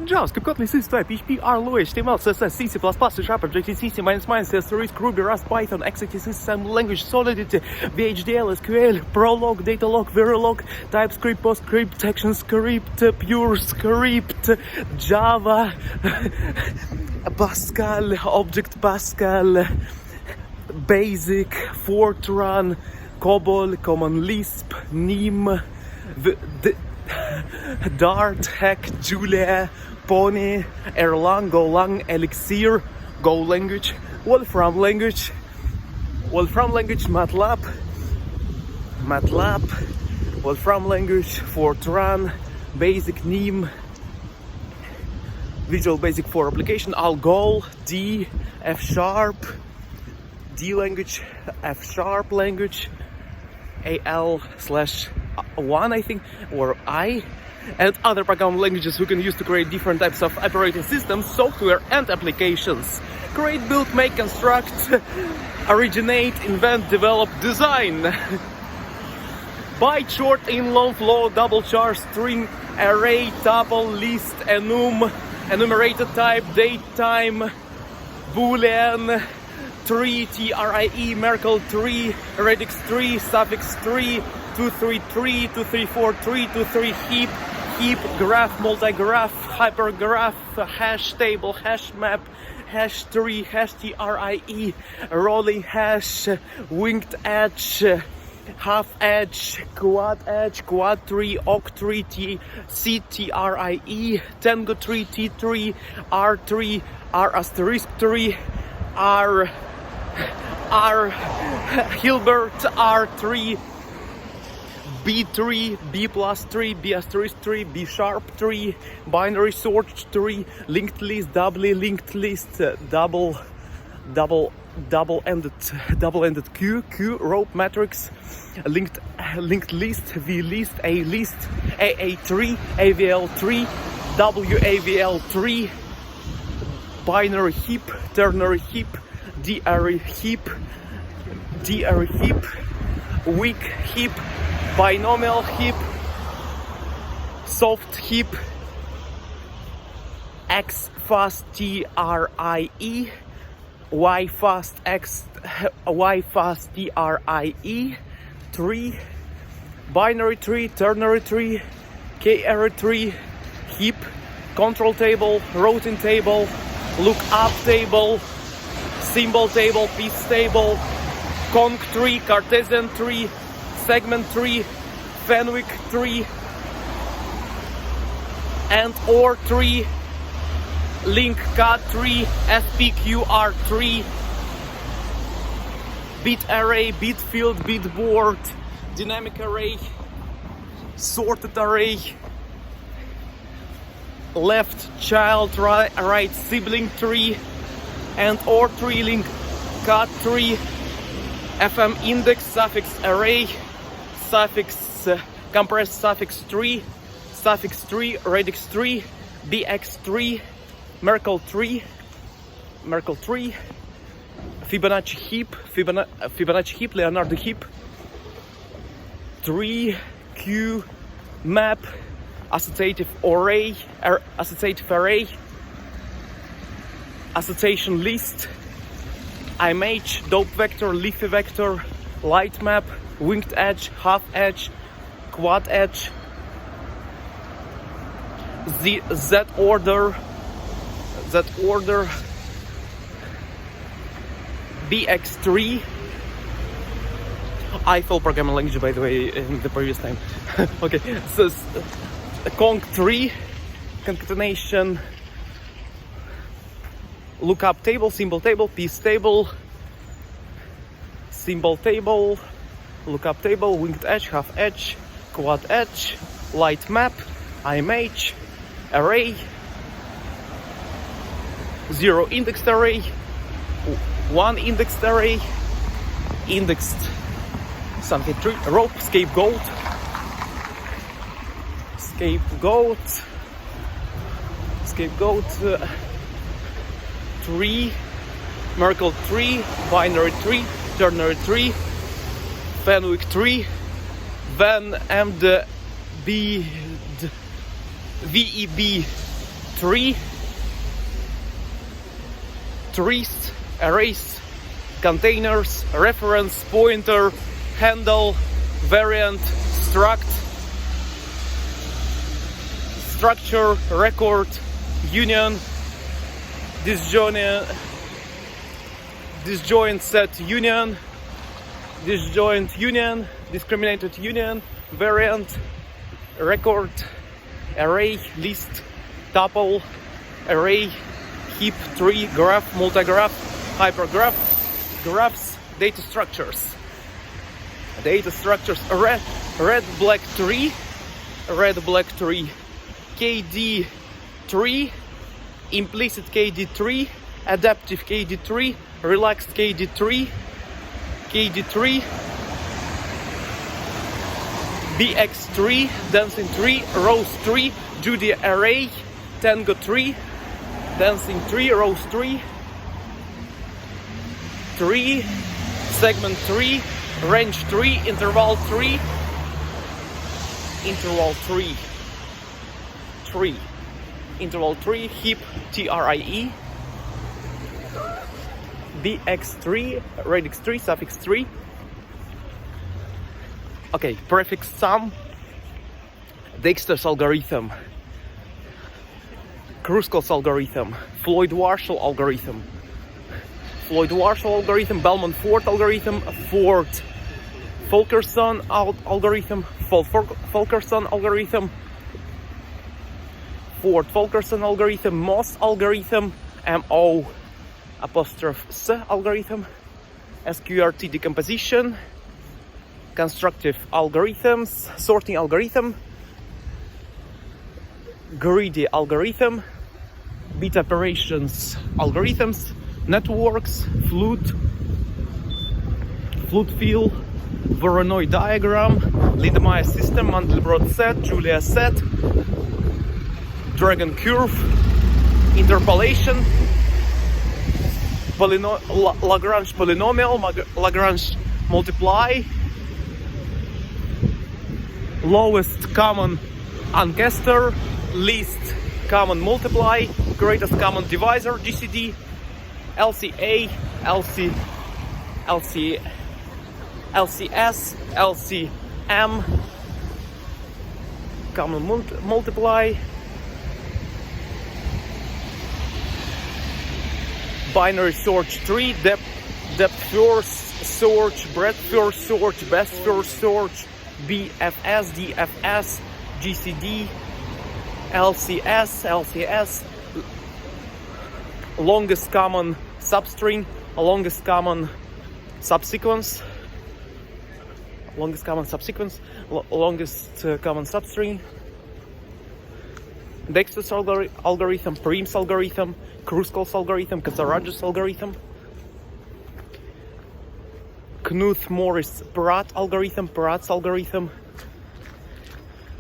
JavaScript, Kotlin, C++, PHP, R, Lua, HTML, CSS, C, C++, C#, Objective-C, C++, CSS, Ruby, Rust, Python, XAT system language, Solidity, VHDL, SQL, Prolog, Datalog, Verilog, TypeScript, PostScript, ActionScript, PureScript, Java, Pascal, Object Pascal, Basic, Fortran, COBOL, Common Lisp, NIM, Dart, Hack, Julia, Pony, Erlang, Golang, Elixir, Go language, Wolfram language, MATLAB, Wolfram language, Fortran, Basic, NIM, Visual Basic for application, Algol, D, F#, D language, F# language, AL/1 I think, or I, and other programming languages we can use to create different types of operating systems, software and applications. Create, build, make, construct, originate, invent, develop, design. Byte, short, in, long, float, double char, string, array, tuple, list, enum, enumerated type, date, time, boolean, tree, TRIE, Merkle tree, radix tree, suffix tree, 233, 234, 23 heap, graph, multigraph, hypergraph, hash table, hash map, hash tree, hash TRIE, rolling hash, winged edge, half edge, quad tree, octree, CTRIE, tango tree, T3, R tree, R asterisk tree, R Hilbert, R3, B3, B plus 3, B asterisk 3, B sharp 3, binary sort 3, linked list, doubly linked list, double-ended Q, rope matrix, linked list, V list, A list, AA3, AVL3, WAVL3, binary heap, ternary heap, D-array heap, weak heap, binomial heap, soft heap, X-fast TRIE, Y-fast TRIE, tree, binary tree, ternary tree, K-array tree, heap, control table, routing table, lookup table, symbol table, piece table, conc tree, Cartesian tree, segment tree, Fenwick tree, and OR tree, link cut tree, SPQR tree, bit array, bit field, bit board, dynamic array, sorted array, left child, right sibling tree, and OR tree, link cut tree, FM index, suffix array, suffix compressed suffix tree, radix tree, BX tree, Merkle tree, Fibonacci heap, Leonardo heap, tree, Q, map, associative array, association list, IMH, dope vector, leafy vector, light map, winged edge, half edge, quad edge, Z order, BX3. I failed programming language, by the way, in the previous time. Okay, so conc 3, concatenation, lookup table, symbol table, piece table, symbol table, lookup table, winged edge, half edge, quad edge, light map, IMH, array, zero indexed array, one indexed array, indexed something tree, rope, scapegoat, tree, Merkle tree, binary tree, ternary tree, Fenwick tree, Van and VEB tree, trees, arrays, containers, reference, pointer, handle, variant, struct, structure, record, union, disjoint set union, disjoint union, discriminated union, variant, record, array, list, tuple, array, heap, tree, graph, multigraph, hypergraph, graphs, data structures. Data structures, red black tree, KD tree, implicit KD tree, adaptive KD tree, relaxed KD tree, BX tree, dancing tree, rose tree, Judy array, tango tree, dancing tree, rose tree, segment tree, range tree, interval tree, interval tree, heap, TRIE, BX tree, radix tree, suffix tree. Okay, prefix sum, Dijkstra's algorithm, Kruskal's algorithm, Floyd-Warshall algorithm, Bellman-Ford algorithm, Ford-Fulkerson algorithm, Ford-Fulkerson algorithm, Moss algorithm, MO'(S) algorithm, SQRT decomposition, constructive algorithms, sorting algorithm, greedy algorithm, beta operations algorithms, networks, flute field, Voronoi diagram, Lindemeyer system, Mandelbrot set, Julia set, dragon curve, interpolation, Lagrange polynomial, Lagrange multiply, lowest common ancestor, least common multiply, greatest common divisor, GCD, LCA, LCS, LCM, common multiply, binary search tree, depth first search, breadth first search, best first search, BFS, DFS, GCD, LCS, longest common substring, longest common subsequence, longest common substring, Dijkstra's algorithm, Prim's algorithm, Kruskal's algorithm, Kazaraj's algorithm, Knuth-Morris-Peratt algorithm, Perat's algorithm,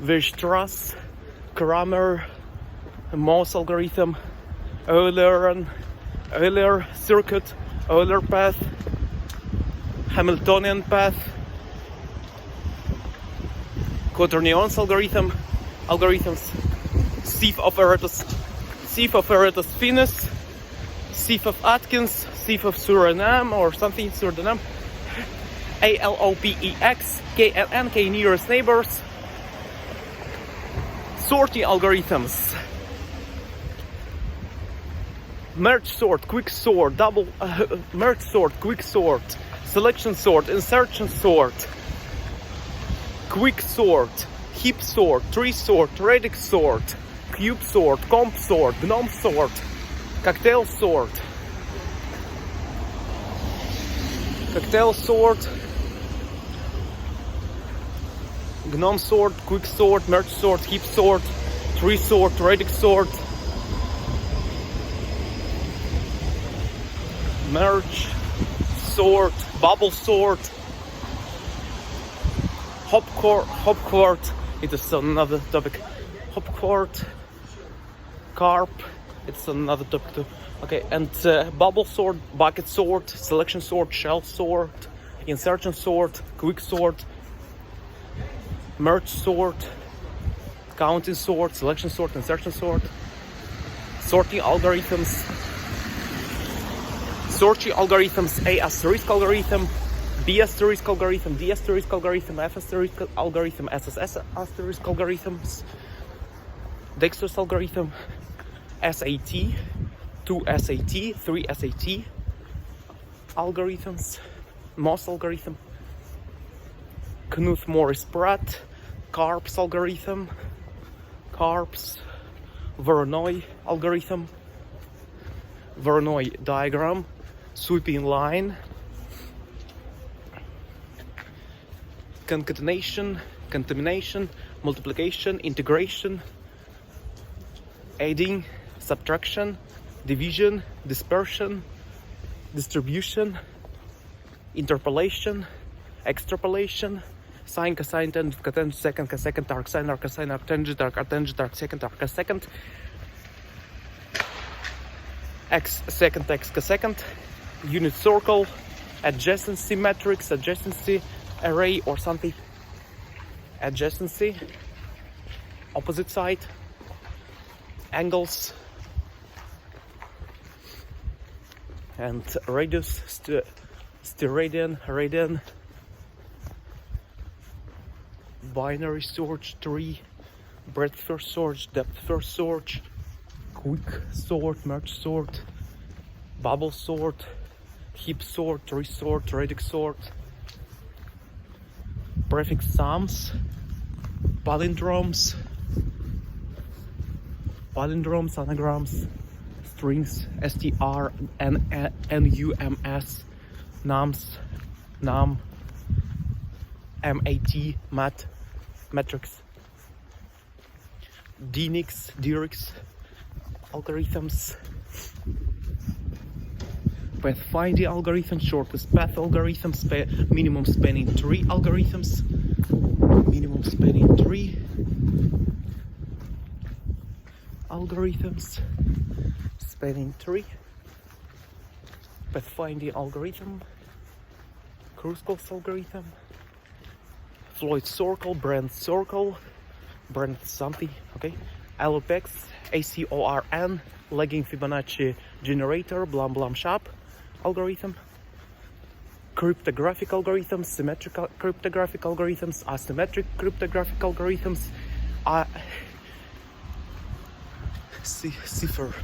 Weierstrass, Kramer, Moss algorithm, Euler circuit, Euler path, Hamiltonian path, Quaternion's algorithms, sieve of Eretus Finis, sieve of Atkins, sieve of Suriname or something, Suriname, ALOPEX, KNN, K nearest neighbors, sorting algorithms, merge sort, quick sort, merge sort, quick sort, selection sort, insertion sort, quick sort, heap sort, tree sort, radix sort, cube sort, comp sort, gnome sort, cocktail sort, gnome sort, quick sort, merge sort, heap sort, tree sort, radix sort, merge sort, bubble sort, hopquart, it is another topic, hopquart, carp, it's another topic too. Okay, and bubble sort, bucket sort, selection sort, shelf sort, insertion sort, quick sort, merge sort, counting sort, selection sort, insertion sort, sorting algorithms, A asterisk algorithm, B asterisk algorithm, D asterisk algorithm, F asterisk algorithm, SSS asterisk algorithms, Dijkstra's algorithm, SAT, 2 SAT, 3 SAT algorithms, Moss algorithm, Knuth-Morris-Pratt, CARPS algorithm, Voronoi algorithm, Voronoi diagram, sweeping line, concatenation, contamination, multiplication, integration, adding, subtraction, division, dispersion, distribution, interpolation, extrapolation, sine, cosine, tangent, cotangent, secant, cosecant, arcsine, arcsine, arctangent, arctangent, arcsecant, arcsecant, x secant, x cosecant, unit circle, adjacency matrix, adjacency array or something, adjacency, opposite side, angles, and radius, steradian, radian, binary search, tree, breadth first search, depth first search, quick sort, merge sort, bubble sort, heap sort, tree sort, radix sort, prefix sums, palindromes, anagrams, strings, str, nums, nums, num, mat, metrics, DNIX, DRIX algorithms, pathfinding algorithms, shortest path algorithms, minimum spanning tree algorithms, minimum spanning tree algorithms, spanning tree, pathfinding algorithm, Kruskal's algorithm, Floyd circle, Brand circle, Brand something, okay, Alopex, ACORN, lagging Fibonacci generator, Blum Sharp algorithm, cryptographic algorithms, symmetrical cryptographic algorithms, asymmetric cryptographic algorithms, cipher,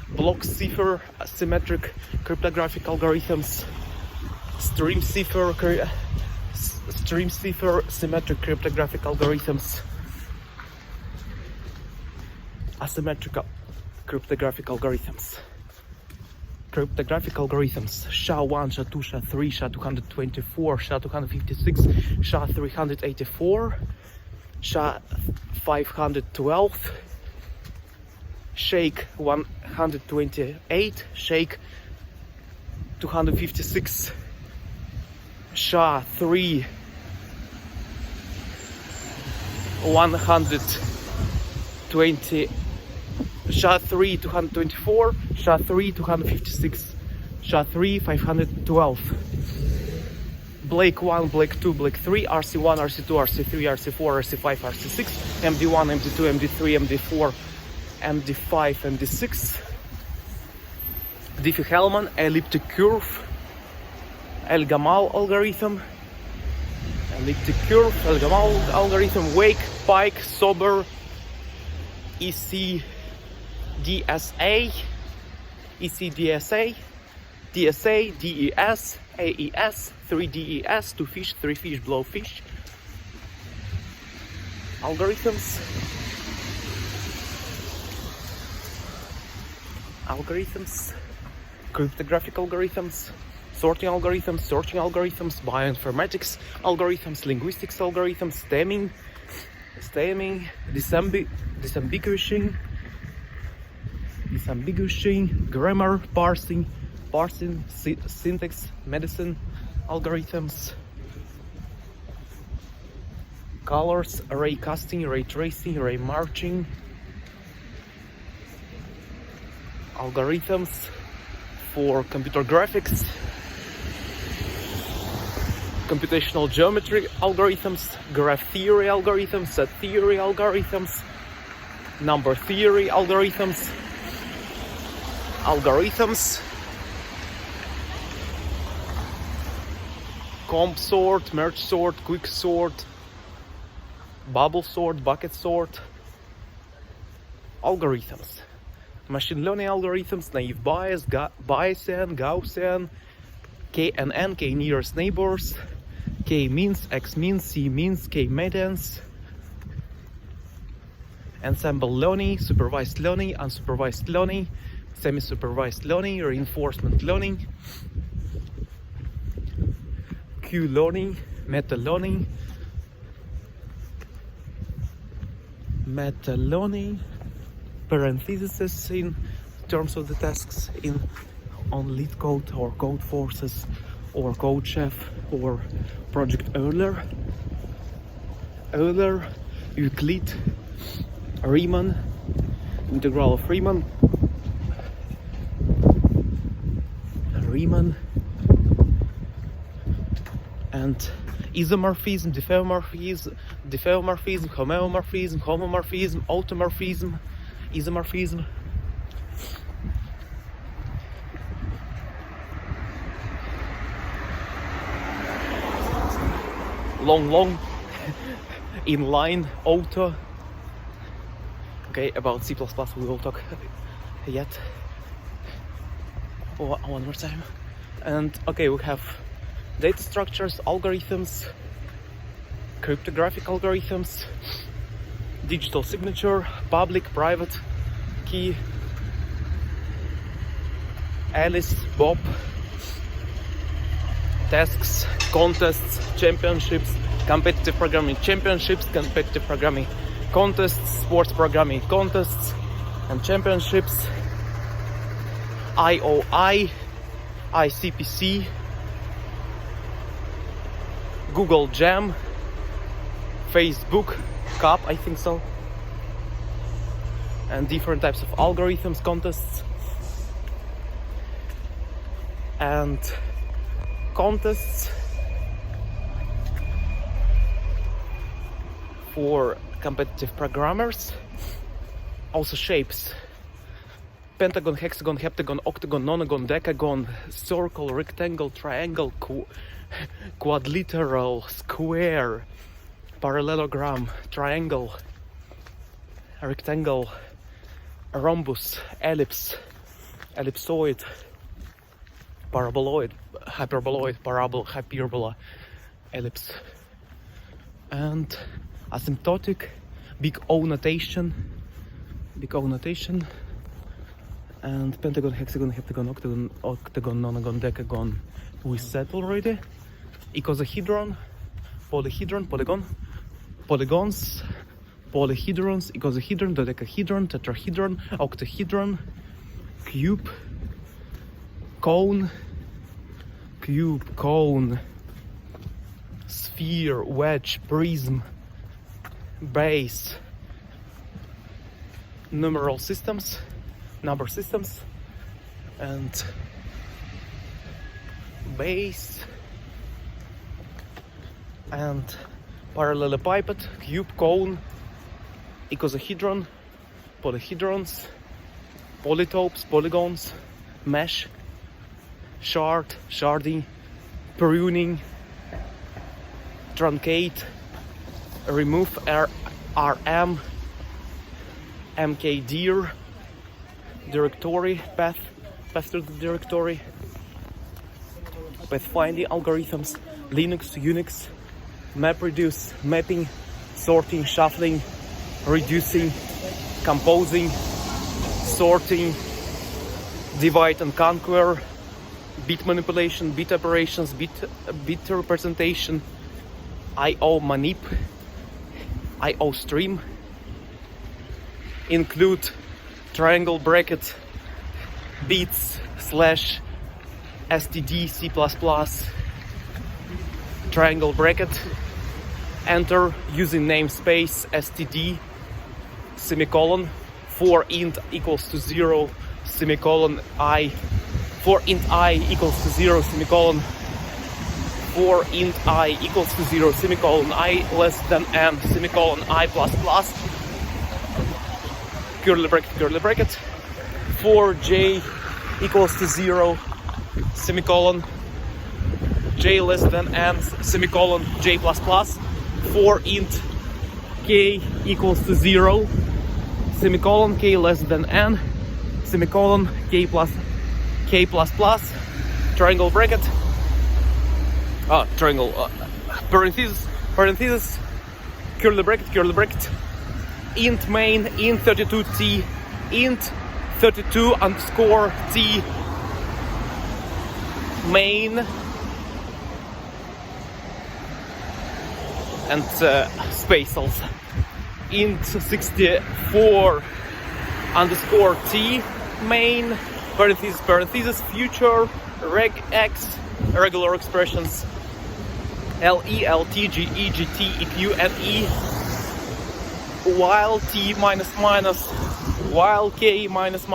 block cipher, symmetric cryptographic algorithms, stream cipher, symmetric cryptographic algorithms, asymmetrical cryptographic algorithms. Cryptographic algorithms: SHA-1, SHA-2, SHA-3, SHA-224, SHA-256, SHA-384, SHA-512, SHAKE-128, SHAKE-256, SHA-3-120, SHA-3-224, SHA-3-256, SHA-3-512, Blake 1, Blake 2, Blake 3, RC1, RC2, RC3, RC4, RC5, RC6, MD1, MD2, MD3, MD4, MD5, MD6, Diffie-Hellman, elliptic curve, El-Gamal algorithm, elliptic curve, El-Gamal algorithm, Wake, Pike, Sober, ECDSA, DSA, DES, AES, 3DES, 2 fish, 3 fish, blowfish algorithms, cryptographic algorithms, sorting algorithms, bioinformatics algorithms, linguistics algorithms, stemming, disambiguishing, grammar, parsing, syntax, medicine algorithms, colors, ray casting, ray tracing, ray marching algorithms for computer graphics, computational geometry algorithms, graph theory algorithms, set theory algorithms, number theory algorithms, algorithms, comp sort, merge sort, quick sort, bubble sort, bucket sort, algorithms, machine learning algorithms, naive Bayes, Bayesian, Gaussian, KNN, K nearest neighbors, K means, X means, C means, K medians, ensemble learning, supervised learning, unsupervised learning, semi-supervised learning, reinforcement learning, Q learning, meta learning, parentheses in terms of the tasks on lead code or code forces or code chef or project Euler, Euclid, Riemann, integral of Riemann, and isomorphism, diffeomorphism, homomorphism, automorphism, isomorphism. Long inline auto. Okay, about C++ we will talk yet or one more time. And okay, we have data structures, algorithms, cryptographic algorithms, digital signature, public, private key, Alice, Bob, tasks, contests, championships, competitive programming championships, competitive programming contests, sports programming contests and championships, IOI, ICPC, Google Jam, Facebook, Cup, I think so, and different types of algorithms, contests, and contests for competitive programmers. Also shapes: pentagon, hexagon, heptagon, octagon, nonagon, decagon, circle, rectangle, triangle, quadrilateral, square, parallelogram, triangle, rectangle, rhombus, ellipse, ellipsoid, paraboloid, hyperboloid, hyperbola, ellipse, and asymptotic, big O notation, and pentagon, hexagon, heptagon, octagon, nonagon, decagon we said already. Icosahedron, polyhedron, polygons, polyhedrons, icosahedron, dodecahedron, tetrahedron, octahedron, cube, cone, sphere, wedge, prism, base, number systems, and base, and parallelepiped, cube, cone, icosahedron, polyhedrons, polytopes, polygons, mesh, sharding, pruning, truncate, remove, RM, mkdir, directory, path to the directory, pathfinding algorithms, Linux, Unix, MapReduce, mapping, sorting, shuffling, reducing, composing, sorting, divide and conquer, bit manipulation, bit operations, bit representation, IO manip, IO stream, include, triangle bracket, bits, slash, std, C++, triangle bracket, enter using namespace std, semicolon, for int equals to 0, semicolon I, for int I equals to 0, semicolon, for int I equals to 0, semicolon, I less than n, semicolon, I plus plus, curly bracket, for j equals to 0, semicolon, j less than n, semicolon, j plus plus, for int k equals to 0, semicolon, k less than n, semicolon, k plus plus, triangle bracket, parenthesis, curly bracket, int main, int 32t, int 32 underscore t main, and spaces, int 64 underscore t main, parenthesis, future, reg x, regular expressions, LE, LT, GE, GT, EQ, NE, while t minus, while k minus,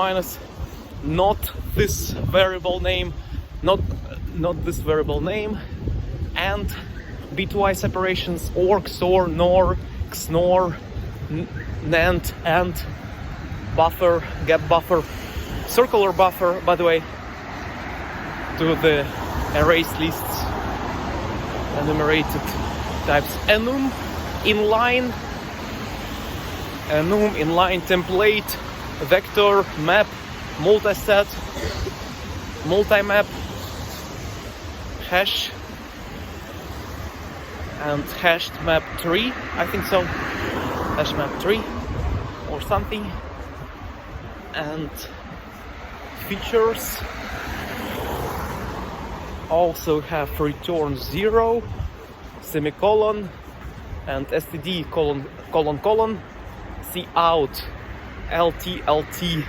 not this variable name, not this variable name, and bitwise separations, or, XOR, NOR, XNOR, NAND, and buffer, gap buffer, circular buffer, by the way, to the erase lists, enumerated types, enum, inline, template, vector, map, multiset, multimap, hash, and hashed map tree, I think so, hash map tree or something, and features also have return 0, semicolon, and std colon, cout, lt,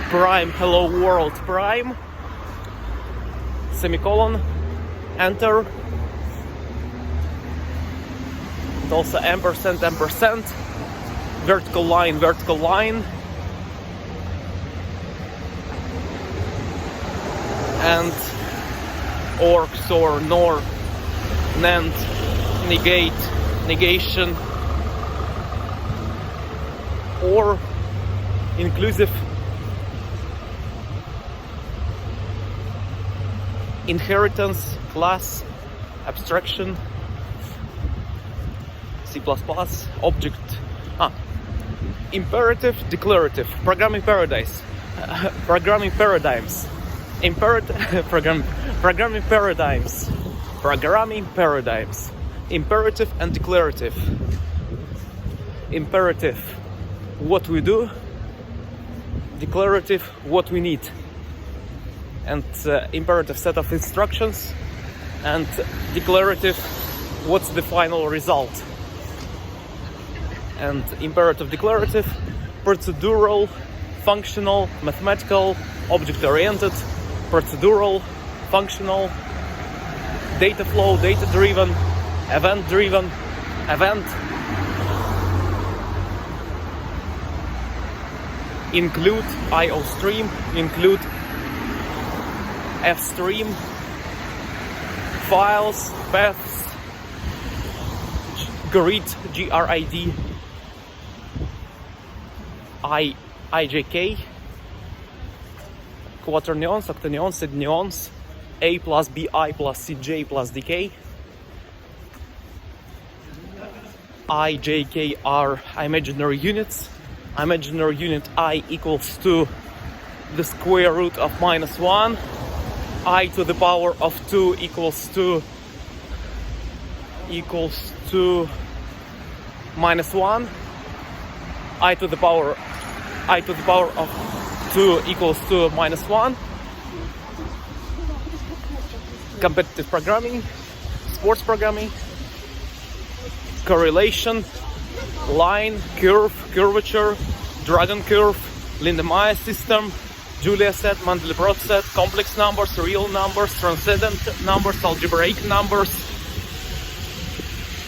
prime, hello world prime, semicolon, enter, and also ampersand, vertical line, and or, XOR, NOR, NAND, negation, or inclusive, inheritance, class, abstraction, C++, object, imperative, declarative, programming paradigms, programming paradigms, imperative and declarative. Imperative, what we do, declarative, what we need, and imperative, set of instructions, and declarative, what's the final result. And imperative, declarative, procedural, functional, mathematical, object-oriented, procedural, functional, data flow, data-driven, event-driven, event, include, IO stream, include, F stream, files, paths, grid, GRID, IJK, quaternions, octanions, sednions, A plus BI plus CJ plus DK, IJK are imaginary units. Imaginary unit I equals to the square root of -1, I to the power of 2 equals to -1, I to the power of 2 equals to -1. Competitive programming, sports programming, correlation, line, curve, curvature, dragon curve, Lindemeyer system, Julia set, Mandelbrot set, complex numbers, real numbers, transcendent numbers, algebraic numbers,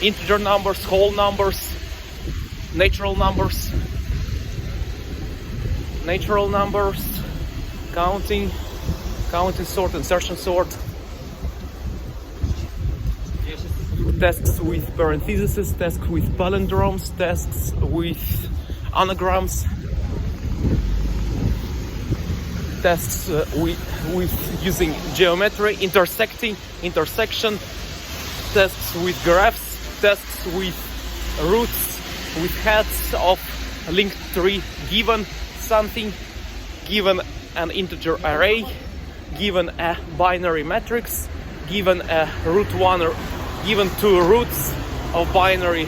integer numbers, whole numbers, natural numbers, counting, sort, insertion sort, tasks with parentheses, tasks with palindromes, tasks with anagrams, tests with using geometry, intersection, tests with graphs, tests with roots, with heads of linked tree, given something, given an integer array, given a binary matrix, given a root 1 or given two roots of binary